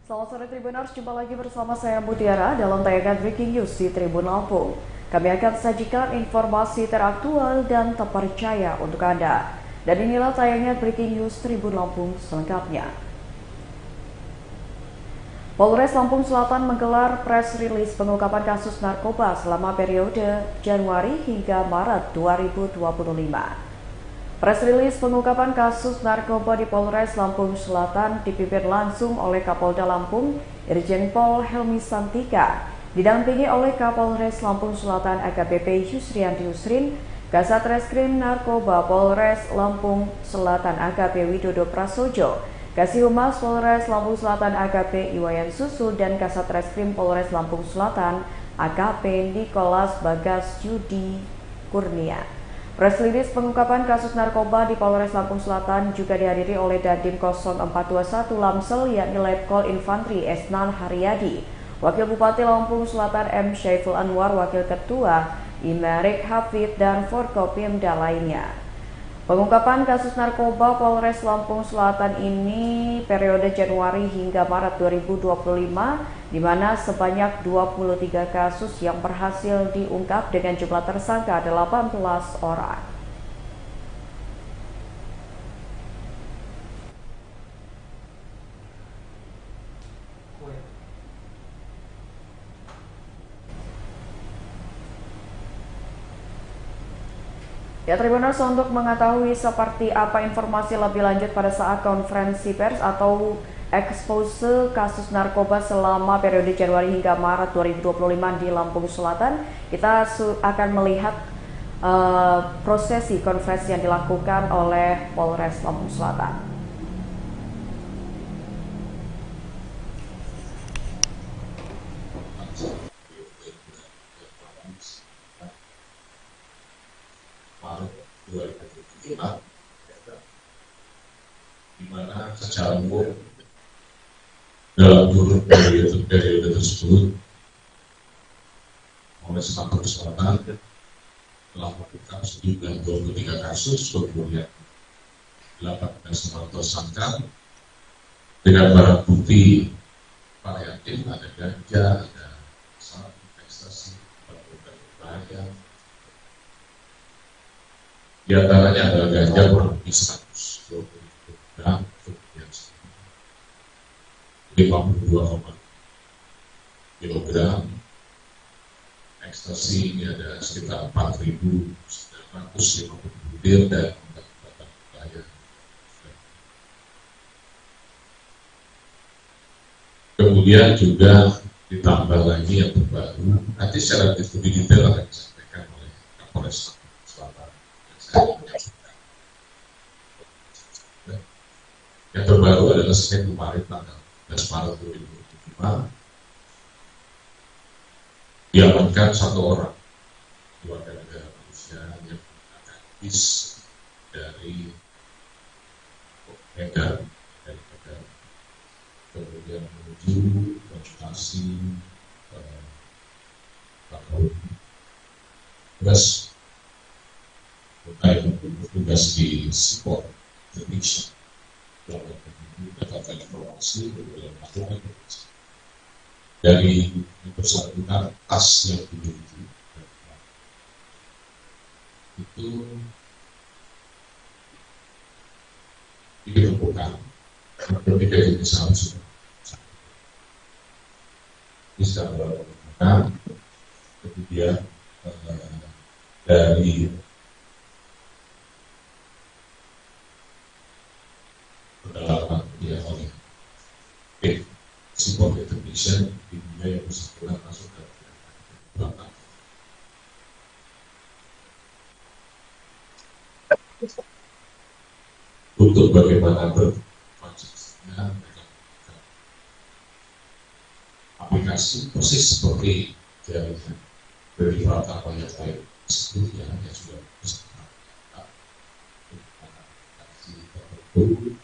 Selamat sore Tribuners, jumpa lagi bersama saya Mutiara dalam tayangan Breaking News di Tribun Lampung. Kami akan sajikan informasi teraktual dan terpercaya untuk Anda. Dan inilah tayangan Breaking News Tribun Lampung selengkapnya. Polres Lampung Selatan menggelar press release pengungkapan kasus narkoba selama periode Januari hingga Maret 2025. Press release pengungkapan kasus narkoba di Polres Lampung Selatan dipimpin langsung oleh Kapolda Lampung, Irjen Pol Helmi Santika, didampingi oleh Kapolres Lampung Selatan AKBP Yusrianti Yusrin, Kasat Reskrim Narkoba Polres Lampung Selatan AKP Widodo Prasojo, Kasih Humas Polres Lampung Selatan AKP Iwayan Susu, dan Kasat Reskrim Polres Lampung Selatan AKP Nikolas Bagas Yudi Kurnia. Press release pengungkapan kasus narkoba di Polres Lampung Selatan juga dihadiri oleh Dandim 0421 Lamsel, yakni Letkol Infantri Esnan Haryadi, Wakil Bupati Lampung Selatan M. Syaiful Anwar, Wakil Ketua Imerik Hafid, dan Forkopimda lainnya. Pengungkapan kasus narkoba Polres Lampung Selatan ini periode Januari hingga Maret 2025, di mana sebanyak 23 kasus yang berhasil diungkap dengan jumlah tersangka 18 orang. Ya, Tribuners, untuk mengetahui seperti apa informasi lebih lanjut pada saat konferensi pers atau expose kasus narkoba selama periode Januari hingga Maret 2025 di Lampung Selatan, kita akan melihat prosesi konferensi yang dilakukan oleh Polres Lampung Selatan. Maret 2025, di mana secara umum dalam periode tersebut Polres Lampung Selatan telah melakukan sejumlah 23 kasus, kemudian 18 orang tersangka dengan barang bukti variatif, ada ganja, ada sabu, ekstasi, narkoba berbahaya. Di antaranya adalah ganja kurang lebih 120 kg, kemudian 52 kg, ekstasi ini ada sekitar 4.950 butir, dan obat-obatan berbahaya. Kemudian juga ditambah lagi yang terbaru, nanti secara lebih detail akan disampaikan oleh Kapolres Selatan. Yang terbaru adalah Senin kemarin tanggal 11 Maret 2025 diamankan satu orang warga negara Malaysia yang menggunakan bis dari Medan, kemudian menuju ke lokasi tugas bertugas di Sipol Indonesia. Mendapatkan informasi dari bersangkutan tas yang dimiliki itu ditemukan berbeda jenis sabu bisa melakukan, kemudian dari pendalaman dia oleh Sipol Indonesia di dunia yang bersangkutan masuk ke belakang. Untuk bagaimana bertransaksinya, aplikasi persis seperti jaringan derivat apa yang saya sebutnya yang sudah bersama aplikasi tertentu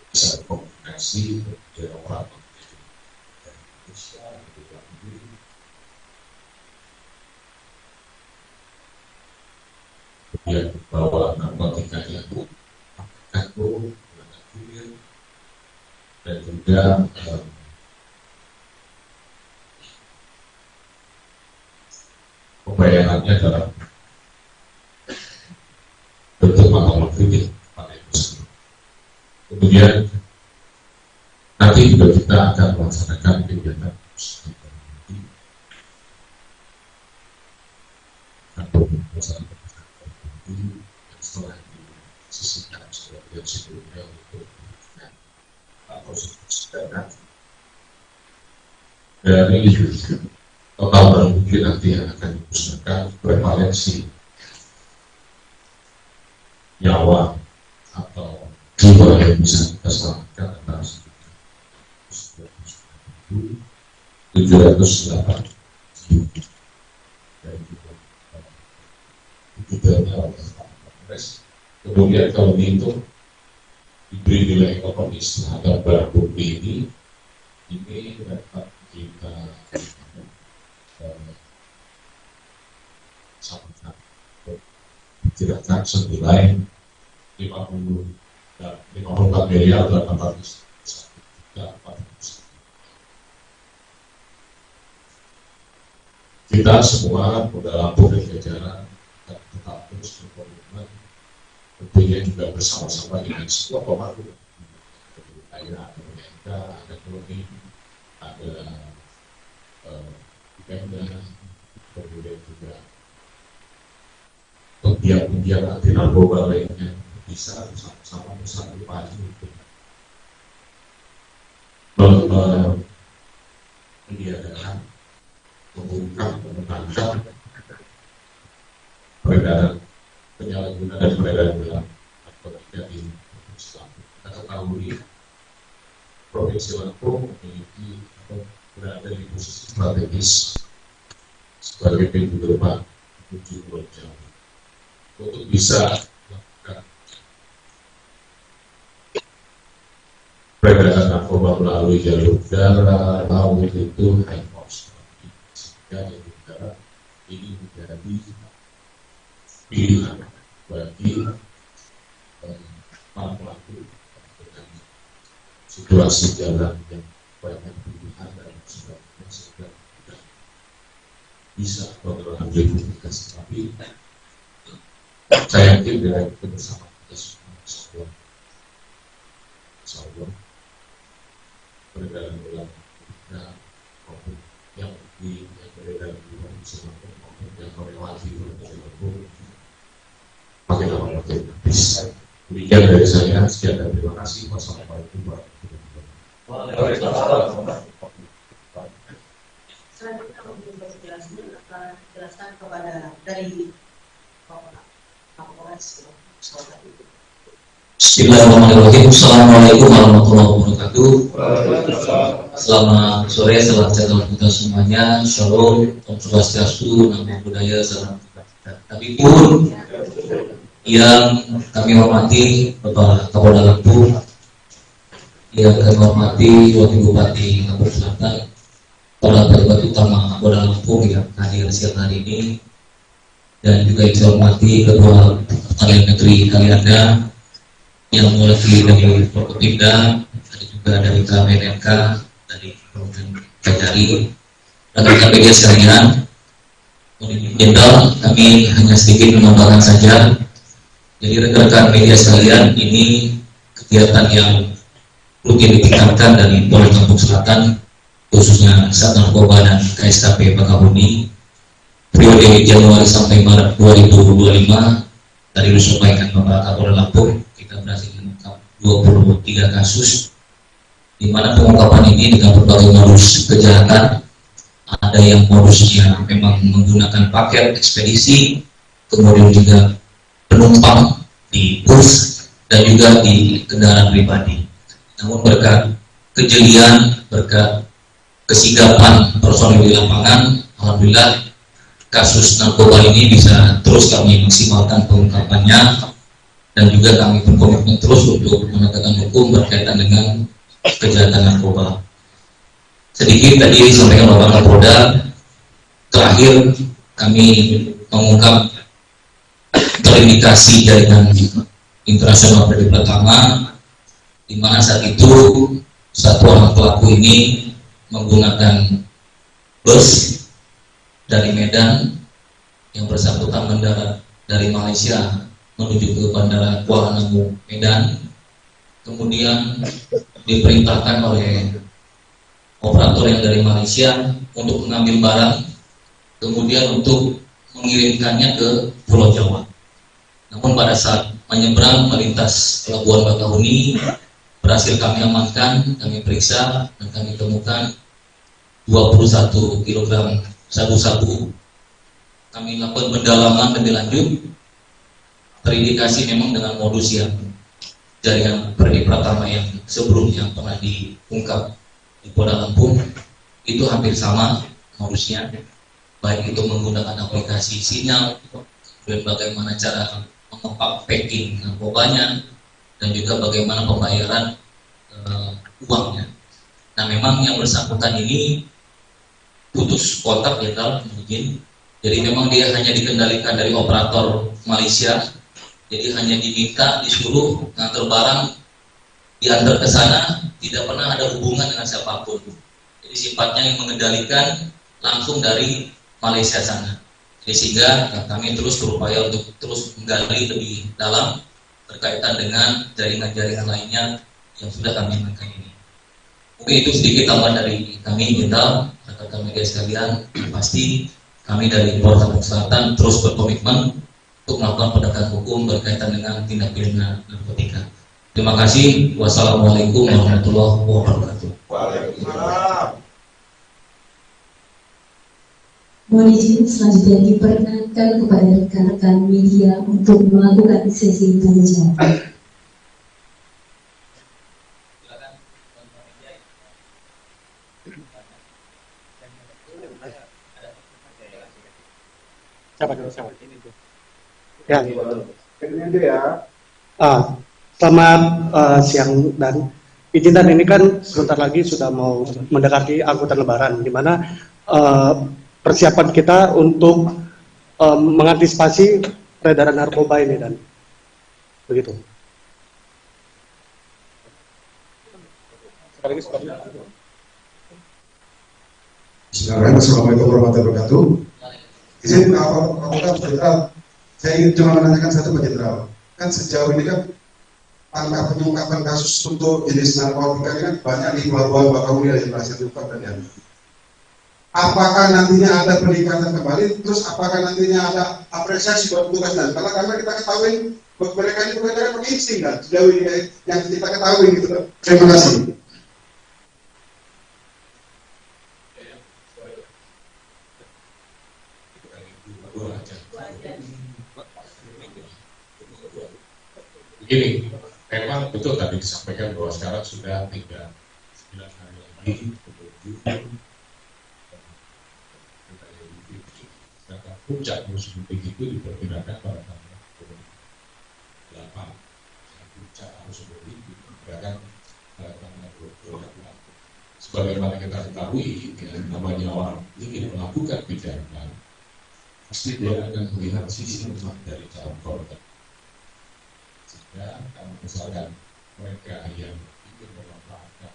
bisa berkomunikasi dengan orang dari Indonesia, dari luar negeri. Kemudian bahwa narkotikanya itu, apakah itu, kurir, dan juga pembayarannya dalam bentuk mata kredit pada itu. Kemudian nanti juga kita akan melaksanakan kegiatan setelah disisihkan sebagai sebelumnya untuk proses persidangan dari total barang bukti nanti yang akan dimusnahkan prevalensi nyawa atau jiwa yang bisa kita selamatkan antara 708 kemudian kalau dihitung diberi nilai ekonomis terhadap barang bukti ini dapat kita sama-sama perkirakan senilai 54 miliar 800 kita semua dalam publik jajaran tetap terus berkomitmen tentunya juga bersama-sama dengan semua pemangku ada PMK, ada Koni, ada Pemda, kemudian juga penggiat anti narkoba lainnya bisa bersama-sama bersatu padu untuk meniadakan, mengungkap, menangkap peredaran penyalahgunaan dan peredaran dalam narkotika di Islam. Kita ketahui Provinsi Lampung memiliki atau berada di posisi strategis sebagai pintu gerbang menuju Pulau Jawa untuk bisa melakukan peredaran narkoba melalui jalur darat, laut itu high cost, sehingga jalur darat ini menjadi pilihan bagi para pelaku dengan situasi jalan yang banyak pilihan dan sebagainya sehingga tidak bisa mengambil komunikasi. Tapi saya yakin dengan itu bersama kita semua insya Allah peredaran dalam kita maupun yang beredar di Indonesia maupun yang melewati Indonesia makin lama makin habis. Demikian dari saya, sekian dan terima kasih. Wassalamualaikum warahmatullahi wabarakatuh. Selanjutnya untuk penjelasan akan jelaskan kepada dari Kapolres. Bismillahirrahmanirrahim. Assalamualaikum warahmatullahi wabarakatuh. Selamat sore, salam sejahtera kita semuanya. Shalom, Om Swastiastu, Namo Buddhaya, salam kebajikan. Tapi pun yang kami hormati Bapak Kapolda Lampung, yang kami hormati Wakil Bupati Lampung Selatan, para pejabat utama Kapolda Lampung yang hadir siang hari ini, dan juga yang saya hormati Ketua Pertanian Negeri Kalianda yang mewakili dari Forkopimda, ada juga dari KMNK, dari Kabupaten Kajari, dan rekan media sekalian. Jenderal, kami hanya sedikit menambahkan saja. Jadi rekan-rekan media sekalian, ini kegiatan yang rutin ditingkatkan dari Polres Lampung Selatan, khususnya Sat Narkoba dan KSKP Bakahuni, periode Januari sampai Maret 2025. Tadi disampaikan Bapak Kapolda Lampung, kita berhasil mengungkap 23 kasus, di mana pengungkapan ini dengan berbagai modus kejahatan. Ada yang modusnya memang menggunakan paket ekspedisi, kemudian juga penumpang di bus dan juga di kendaraan pribadi. Namun berkat kejelian, berkat kesigapan personil di lapangan, alhamdulillah kasus narkoba ini bisa terus kami maksimalkan pengungkapannya, dan juga kami berkomitmen terus untuk menegakkan hukum berkaitan dengan kejahatan narkoba. Sedikit tadi disampaikan Bapak Kapolda, terakhir kami mengungkap terindikasi jaringan internasional periode pertama, di mana saat itu satu orang pelaku ini menggunakan bus dari Medan, yang bersangkutan mendarat dari Malaysia menuju ke Bandara Kuala Namu, Medan. Kemudian diperintahkan oleh operator yang dari Malaysia untuk mengambil barang, kemudian untuk mengirimkannya ke Pulau Jawa. Namun pada saat menyeberang melintas Pelabuhan Bakahuni, berhasil kami amankan, kami periksa, dan kami temukan 21 kg sabu-sabu. Kami lakukan pendalaman lebih lanjut, terindikasi memang dengan modus yang jaringan Perdi Pratama yang sebelumnya pernah diungkap di Polda Lampung, itu hampir sama modusnya, baik itu menggunakan aplikasi sinyal, dan bagaimana cara mengepak packing narkobanya, dan juga bagaimana pembayaran uangnya. Nah, memang yang bersangkutan ini putus kontak jenderal izin. Jadi memang dia hanya dikendalikan dari operator Malaysia. Jadi hanya diminta, disuruh ngantar barang, diantar ke sana, tidak pernah ada hubungan dengan siapapun. Jadi sifatnya yang mengendalikan langsung dari Malaysia sana. Jadi sehingga kami terus berupaya untuk terus menggali lebih dalam berkaitan dengan jaringan-jaringan lainnya yang sudah kami amankan ini. Mungkin itu sedikit tambahan dari kami, jenderal, rekan-rekan media sekalian. Pasti kami dari Polres Lampung Selatan terus berkomitmen untuk melakukan penegakan hukum berkaitan dengan tindak pidana narkotika. Terima kasih. Wassalamualaikum warahmatullahi wabarakatuh. Waalaikumsalam. Mohon izin selanjutnya diperkenankan kepada rekan-rekan media untuk melakukan sesi tanya jawab. Siapa? Ya. Selamat siang dan izinkan, ini kan sebentar lagi sudah mau mendekati angkutan lebaran, di mana persiapan kita untuk mengantisipasi peredaran narkoba ini dan begitu. Bismillahirrahmanirrahim. Assalamualaikum warahmatullahi wabarakatuh. Izin Pak Jenderal, saya ingin cuma menanyakan satu Pak Jenderal. Kan sejauh ini kan angka pengungkapan kasus untuk jenis narkotika ini kan banyak di Pelabuhan Bakahuni dan Malaysia Tumpah dan yang. Apakah nantinya ada peningkatan kembali? Terus apakah nantinya ada apresiasi buat petugas dan karena kita ketahui buat mereka ini bekerja pakai insting kan sejauh ini yang kita ketahui gitu. Terima kasih. Begini, memang betul tadi disampaikan bahwa sekarang sudah 9 hari lagi menuju puncak musim mudik itu diperkirakan pada tanggal 28. Puncak musim mudik diperkirakan pada tanggal 28. Sebagaimana kita ketahui, namanya orang ingin melakukan pidana, pasti dia akan melihat sisi lemah dari calon korban. Sehingga kalau misalkan mereka yang ingin memanfaatkan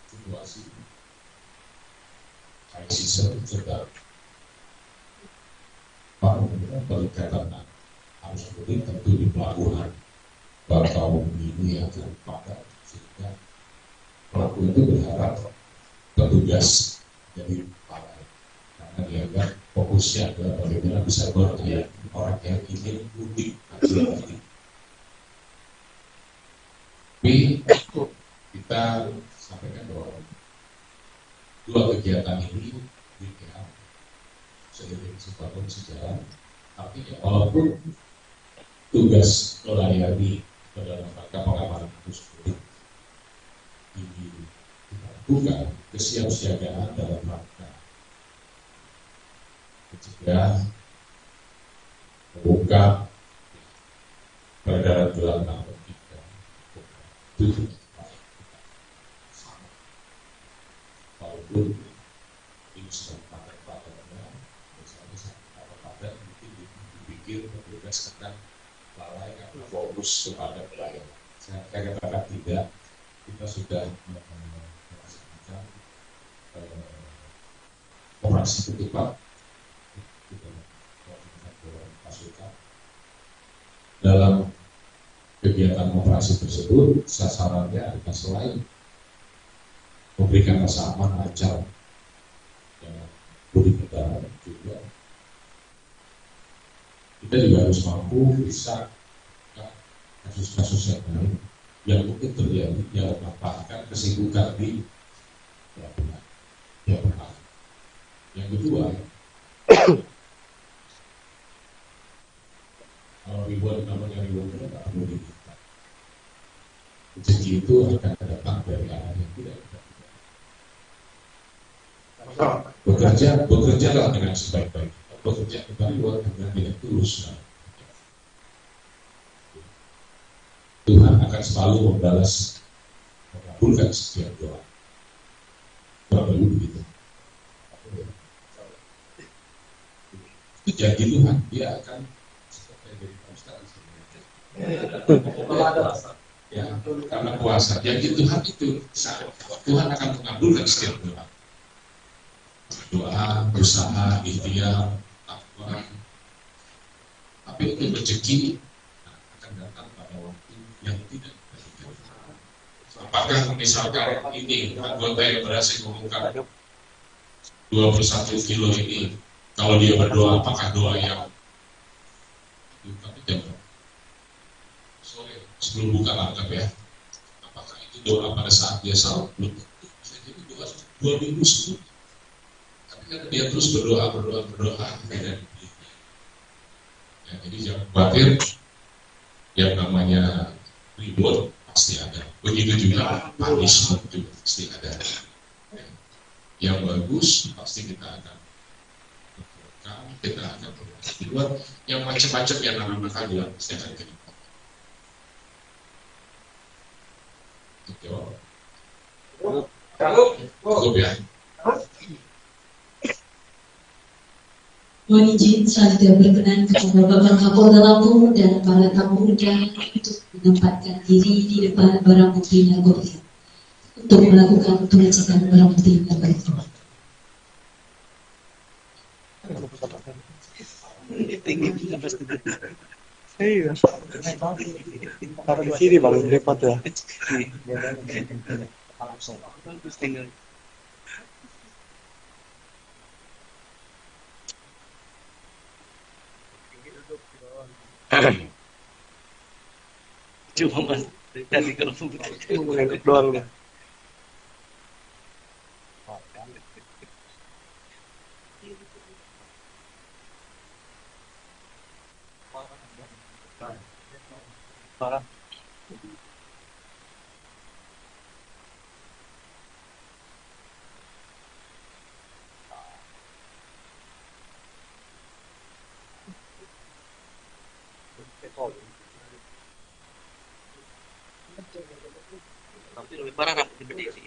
situasi krisis sedang peningkatan harus mudik tentu di pelabuhan bakau ini yang terpakai, sehingga pelaku itu berharap petugas jadi lalai karena dianggap fokusnya adalah bagaimana bisa melayani orang yang ingin mudik. Tapi kita sampaikan bahwa dua kegiatan ini seiring sebangun sejalan, artinya walaupun tugas melayani dalam rangka pengamanan arus mudik ini dilakukan, kesiapsiagaan dalam rangka mencegah, membuka peredaran gelap narkotika itu walaupun ini sudah paten-patennya misalnya paten mungkin dipikir petugas akan lalai karena fokus kepada pelayanan. Saya katakan tidak, kita sudah melaksanakan operasi ketupat pasukan. Dalam kegiatan operasi tersebut, sasarannya adalah selain memberikan rasa aman, lancar, budi pedagang juga, kita juga harus mampu bisa kasus-kasus yang lain yang mungkin terjadi yang memanfaatkan kesibukan di pelabuhan. Yang kedua, kalau ribuan namanya ribuan tidak perlu diminta. Rezeki itu akan datang dari arah yang tidak kita. Bekerjalah dengan sebaik-baik. Bekerja kembali dengan tidak tulus. Tuhan akan selalu membalas, mengabulkan setiap doa. Kurang lebih begitu. Itu janji Tuhan, dia akan seperti ya, karena puasa. Janji Tuhan itu Tuhan akan mengabulkan setiap doa. Doa, berusaha, ikhtiar, takwa. Tapi untuk rezeki akan datang pada waktu yang tidak kita. Apakah misalkan ini anggota yang berhasil mengungkap 21 kilo ini, kalau dia berdoa, apakah doa yang tapi jangan sore sebelum buka langkah ya, apakah itu doa pada saat dia sahur? Belum. Bisa jadi doa 2 minggu sebelum. Dia terus berdoa ya, jadi jangan khawatir, yang namanya reward pasti ada, begitu juga punishment juga pasti ada. Yang bagus pasti kita akan berbuat, yang macam-macam yang namanya juga pasti akan jadi. Cukup ya. Mohon izin selanjutnya berkenan kepada Bapak Kapolda Lampung dan para tamu undangan untuk menempatkan diri di depan barang bukti narkotika untuk melakukan pengecekan barang bukti narkotika. Taruh di sini bang, repot ya. Cuma mas tadi kalau Mengangkat doang ya.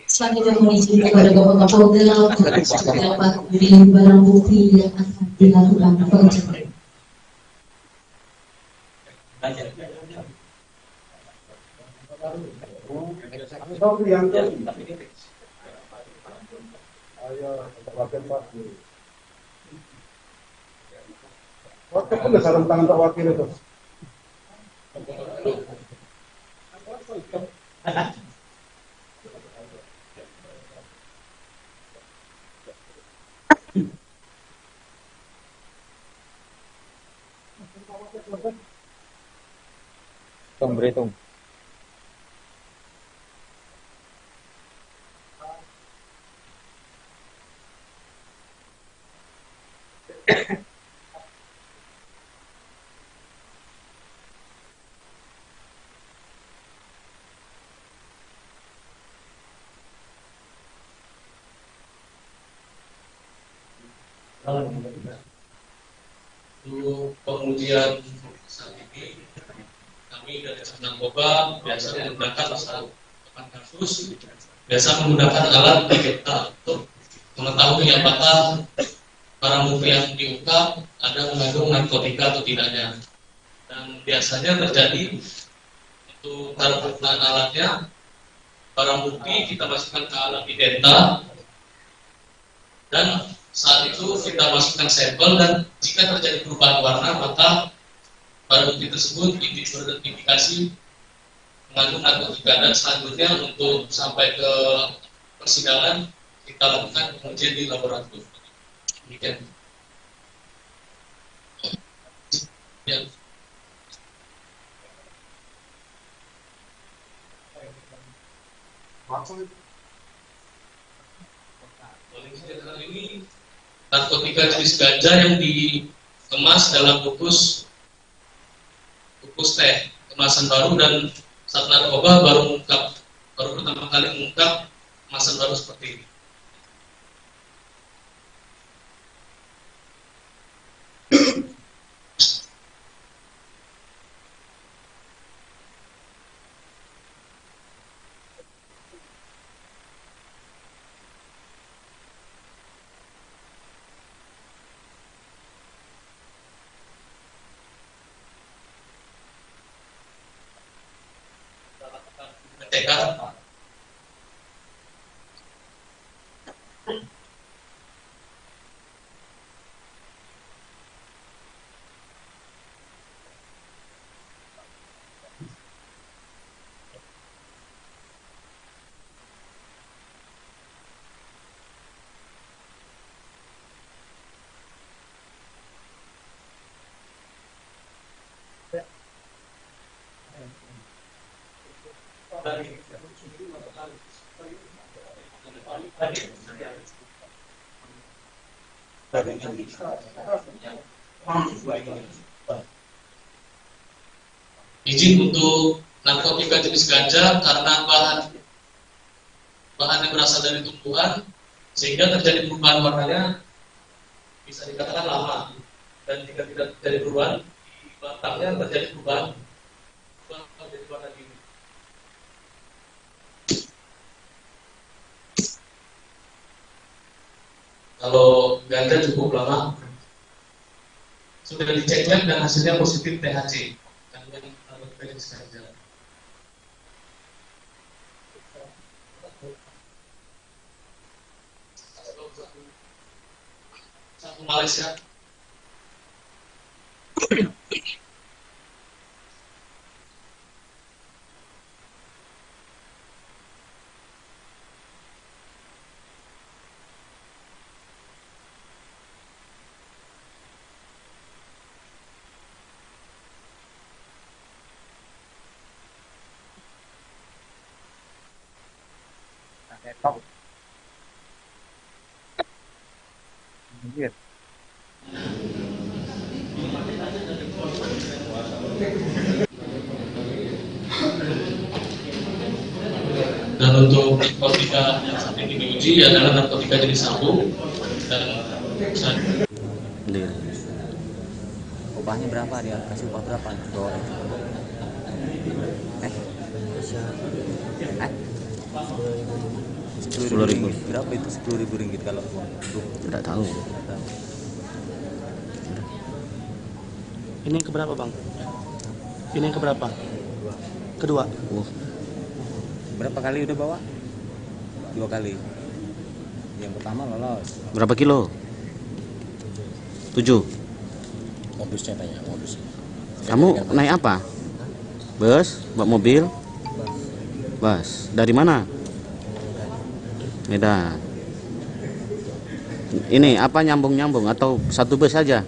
Selanjutnya mohon izin kepada Bapak Kapolda Lampung untuk dapat memilih barang bukti yang akan dilakukan pengecekan. Waktu pun sarung tangan Pak Wakil itu. berhitung. Untuk pengujian saat ini kami dari Narkoba biasa menggunakan asal teman kasus, biasa menggunakan alat digital untuk mengetahui apakah barang bukti yang diungkap ada mengandung narkotika atau tidaknya. Dan biasanya terjadi Untuk cara penggunaan alatnya, barang bukti kita masukkan ke alat identa, dan saat itu kita masukkan sampel, dan jika terjadi perubahan warna maka barang bukti tersebut diidentifikasi mengandung narkotika, dan selanjutnya untuk sampai ke persidangan kita lakukan pengujian di laboratorium. Demikian. Ya. Ini narkotika jenis ganja yang dikemas dalam bungkus teh kemasan baru, dan saat narkoba baru pertama kali mengungkap kemasan baru seperti ini. Izin untuk narkotika jenis ganja karena bahannya berasal dari tumbuhan, sehingga terjadi perubahan warnanya bisa dikatakan lama, dan jika tidak terjadi perubahan di batangnya terjadi perubahan menjadi warna biru. Kalau ganja cukup lama, sudah dicek lab dan hasilnya positif THC, kandungan narkotika jenis ganja. Satu Malaysia. Dan untuk narkotika yang saat ini diuji adalah narkotika jenis sabu dan upahnya berapa, dia kasih upah berapa? 10.000. Berapa itu 10.000 ringgit kalau tidak tahu. Ini yang keberapa, Bang? Ini yang keberapa? Kedua. Berapa kali udah bawa? 2 kali. Yang pertama lolos. Berapa kilo? 7. Modusnya tanya modus. Kamu naik apa? Bus? Bawa mobil? Bus. Dari mana? Medan. Ini apa nyambung-nyambung atau satu bus saja?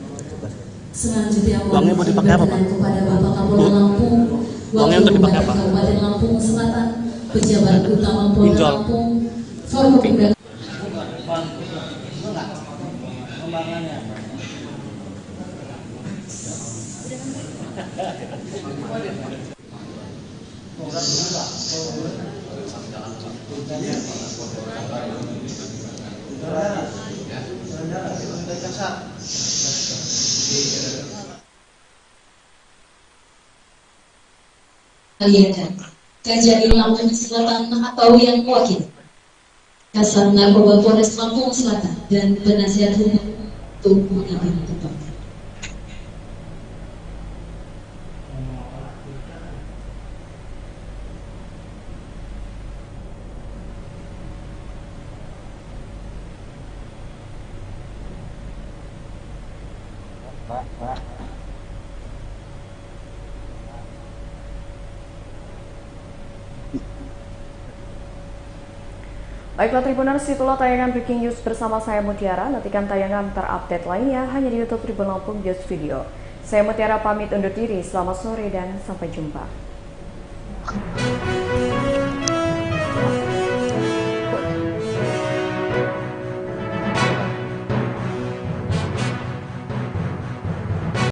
Selanjutnya uangnya mau dipakai apa, Pak? Kepada Bapak Kapolda Lampung, uangnya untuk dipakai apa? Kabupaten Lampung Selatan, Pejabat Utama Polda Lampung, Forum Pemuda. Aliakan Kajari Lampung Selatan atau yang wakil Kasar Narkoba Polres Lampung Selatan dan penasihat hukum untuk mengambil tempat. Baiklah Tribuners, itulah tayangan Breaking News bersama saya Mutiara. Nantikan tayangan terupdate lainnya hanya di YouTube Tribun Lampung News Video. Saya Mutiara pamit undur diri, selamat sore dan sampai jumpa.